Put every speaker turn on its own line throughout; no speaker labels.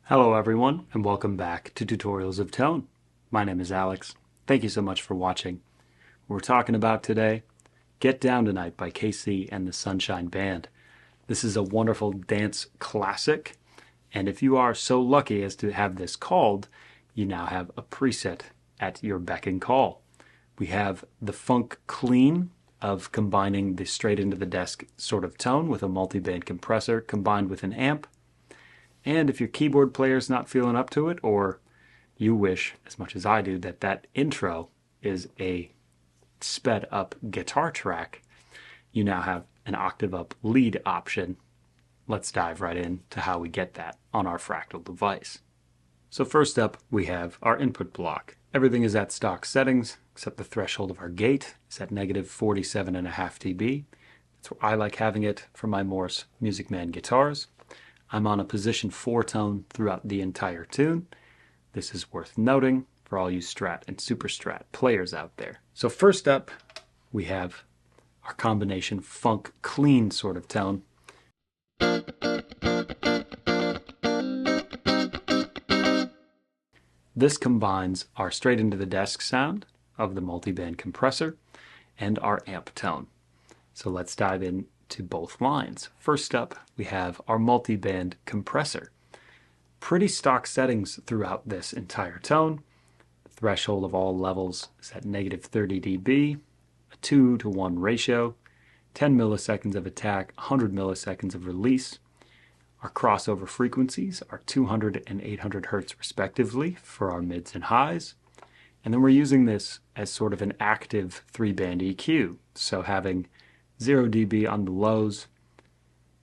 Hello everyone, and welcome back to Tutorials of Tone. My name is Alex. Thank you so much for watching. What we're talking about today, Get Down Tonight by KC and the Sunshine Band. This is a wonderful dance classic, and if you are so lucky as to have this called, you now have a preset at your beck and call. We have the funk clean of combining the straight into the desk sort of tone with a multi-band compressor combined with an amp. And if your keyboard player's not feeling up to it, or you wish, as much as I do, that that intro is a sped up guitar track, you now have an octave up lead option. Let's dive right into how we get that on our Fractal device. So first up, we have our input block. Everything is at stock settings, except the threshold of our gate is at negative 47.5 dB. That's where I like having it for my Morse Music Man guitars. I'm on a position 4 tone throughout the entire tune. This is worth noting for all you Strat and Super Strat players out there. So first up, we have our combination funk clean sort of tone. This combines our straight into the desk sound of the multi-band compressor and our amp tone. So let's dive in to both lines. First up, we have our multi-band compressor. Pretty stock settings throughout this entire tone. The threshold of all levels is at negative 30 dB, a 2-to-1 ratio, 10 milliseconds of attack, 100 milliseconds of release. Our crossover frequencies are 200 and 800 Hertz respectively for our mids and highs. And then we're using this as sort of an active 3-band EQ. So having 0 dB on the lows,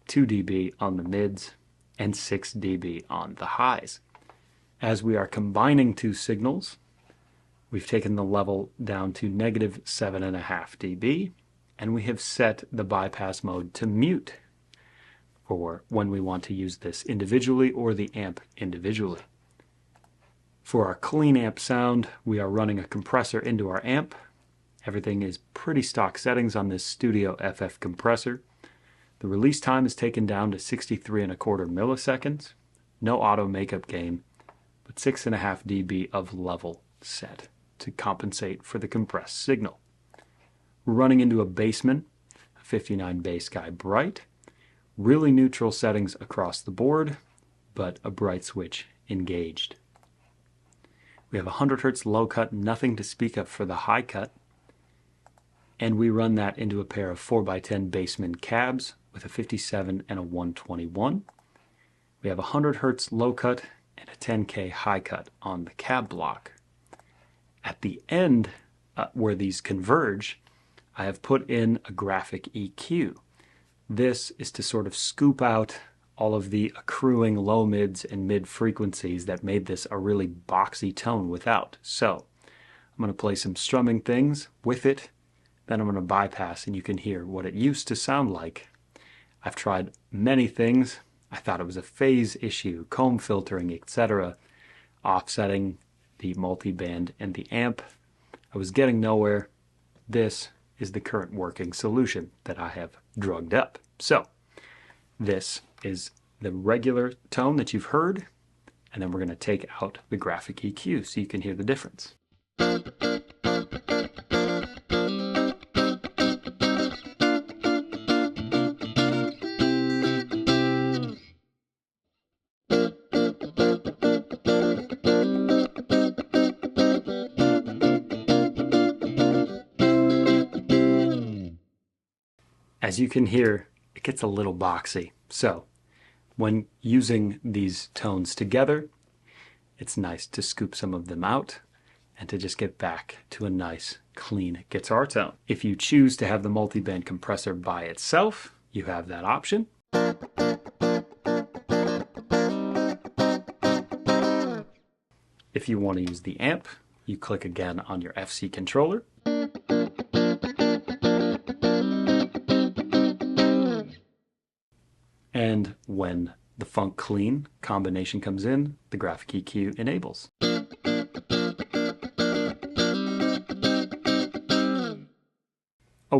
2 dB on the mids, and 6 dB on the highs. As we are combining two signals, we've taken the level down to negative 7.5 dB, and we have set the bypass mode to mute for when we want to use this individually or the amp individually. For our clean amp sound, we are running a compressor into our amp. Everything is pretty stock settings on this Studio FF compressor. The release time is taken down to 63.25 milliseconds. No auto makeup gain, but 6.5 dB of level set to compensate for the compressed signal. We're running into a Bassman, a 59 bass guy bright. Really neutral settings across the board, but a bright switch engaged. We have a 100 Hertz low cut, nothing to speak of for the high cut. And we run that into a pair of 4x10 Bassman cabs with a 57 and a 121. We have a 100 Hertz low cut and a 10K high cut on the cab block. At the end, where these converge, I have put in a graphic EQ. This is to sort of scoop out all of the accruing low mids and mid frequencies that made this a really boxy tone without. So I'm going to play some strumming things with it. Then I'm going to bypass and you can hear what it used to sound like. I've tried many things. I thought it was a phase issue, comb filtering, etc., offsetting the multi-band and the amp. I was getting nowhere. This is the current working solution that I have drugged up. So this is the regular tone that you've heard, and then we're going to take out the graphic EQ so you can hear the difference. As you can hear, it gets a little boxy. So when using these tones together, it's nice to scoop some of them out and to just get back to a nice, clean guitar tone. If you choose to have the multi-band compressor by itself, you have that option. If you want to use the amp, you click again on your FC controller. And when the funk clean combination comes in, the graphic EQ enables.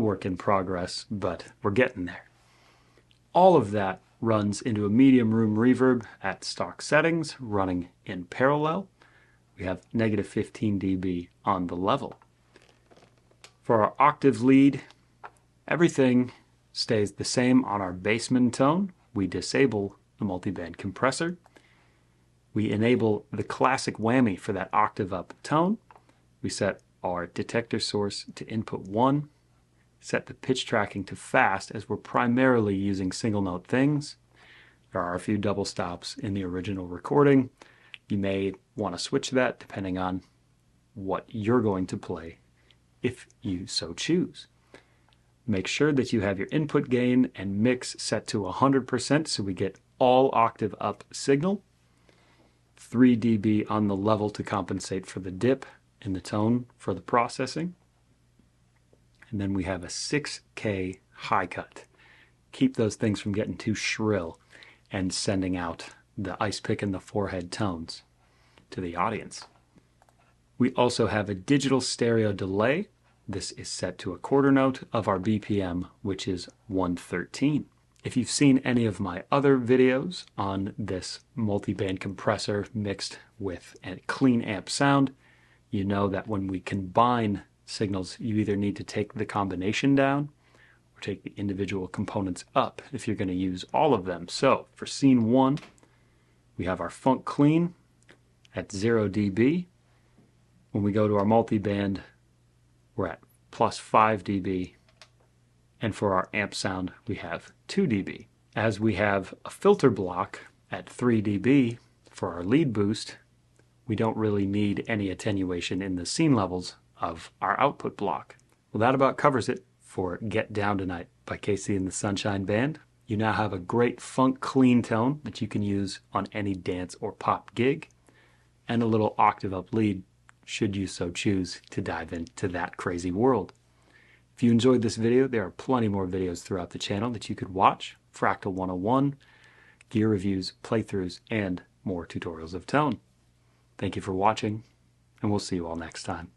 work in progress, but we're getting there. All of that runs into a medium room reverb at stock settings, running in parallel. We have negative 15 dB on the level. For our octave lead, everything stays the same on our Bassman tone. We disable the multiband compressor. We enable the classic whammy for that octave up tone. We set our detector source to input 1, set the pitch tracking to fast as we're primarily using single note things. There are a few double stops in the original recording. You may want to switch that depending on what you're going to play if you so choose. Make sure that you have your input gain and mix set to 100% so we get all octave up signal. 3 dB on the level to compensate for the dip in the tone for the processing. And then we have a 6K high cut. Keep those things from getting too shrill and sending out the ice pick and the forehead tones to the audience. We also have a digital stereo delay. This is set to a quarter note of our BPM, which is 113. If you've seen any of my other videos on this multiband compressor mixed with a clean amp sound, you know that when we combine signals, you either need to take the combination down or take the individual components up if you're going to use all of them. So for scene 1, we have our funk clean at 0 dB. When we go to our multiband, we're at plus 5 dB. And for our amp sound, we have 2 dB. As we have a filter block at 3 dB for our lead boost, we don't really need any attenuation in the scene levels of our output block. Well, that about covers it for Get Down Tonight by Casey and the Sunshine Band. You now have a great funk clean tone that you can use on any dance or pop gig, and a little octave up lead should you so choose to dive into that crazy world. If you enjoyed this video, there are plenty more videos throughout the channel that you could watch. Fractal 101, gear reviews, playthroughs, and more tutorials of tone. Thank you for watching, and we'll see you all next time.